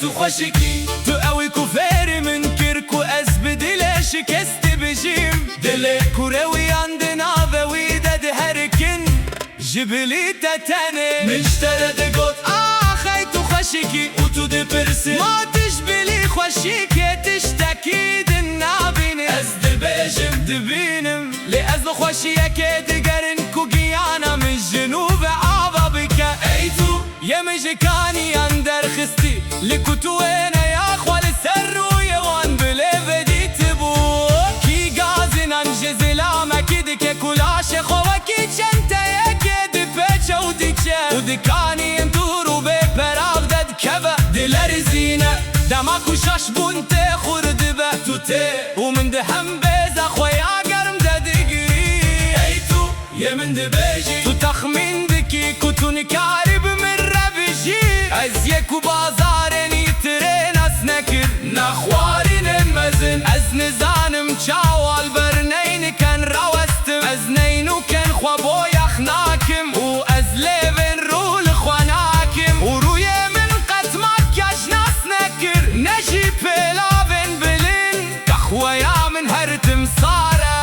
تو خوشکی تو اوی کفر من کرکو از بدل شکست بجیم دل کوروی اندنا و ویدد هرکن جبلی تتنه مشترد گوت آخی تو خوشکی و تو دپرسی ما تشبلی خوشکی تشتکی دن نابینه از دبیجم دبینم لی از دو خوشیه که دگرن کو گیانا من جنوب آبا بکا ای تو یمجکانی اندر خستی لکو تو اینه یا خوال سر روی وان بله بدی تبو کی گازن انج زلامکی دکه کلاش خوکی چنته یکی دی پیچه و دیچه و دکانی اندورو به پراغ دد کبه دلر زینه دماکو شاش بونته خورد به تو ته و من ده هم بیزا خویا گرم ددگیری ای تو یمن ده بیجی تو تخمین دکی کتونی کاری بمن ربیجی از یکو بازارنی ترین از نکر نخوارین مزن از نزانم چاوال برنین کن روستم از نینو کن خوابو یخناکم و از لیون رول خواناکم و روی من قطمک کش ناس نکر نجی پیلاون بلین کخویا من هر تمساره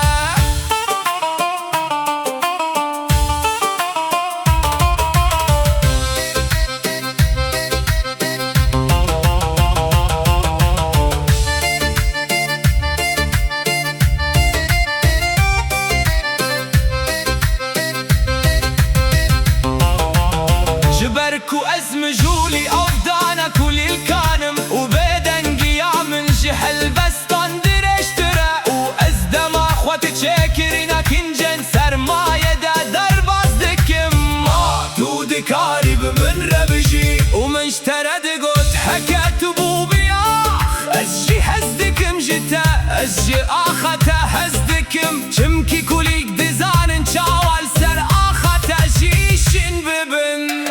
جبركو أزم جولي أفضانا كل الكانم وبدنجي من جحل بستان درشترا وأزدم أخواتي تشاكرينا كنجن سرماية در بازدكم ما تو دكاري بمن ربجي ومن اشترد قد حكات بوبي أزجي هزدكم جتا أزجي آختا هزدكم شمكي كوليك دزان شاوال سر آختا جيشن ببن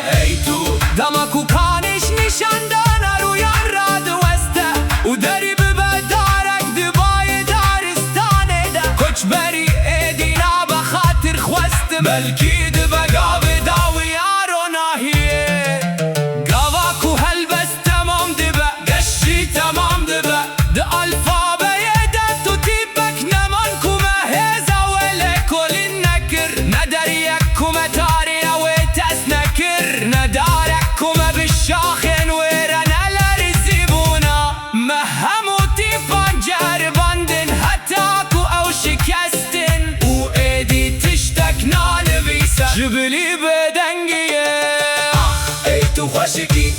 دماکو کانش نشاندن رویان را دوسته و دری ببدارک دبای دارستانه ده کچ بری ایدینا بخاطر خوست بلکی دبگا بداوی یارو ناهیه گاواکو هلبس تمام دبه گشی تمام دبه ده الفابه ده تو تیبک نمان کمه هزا ولی کلین نکر نداری یک کمه تاری نوی تس نکر نداره كما بالشاخن ويرنا لرزيبونا مهموتي فانجار باندن هتاكو او شكستن و ايدي تشتكنا لبيسا جبلي بدنجيه اي تو خوشكي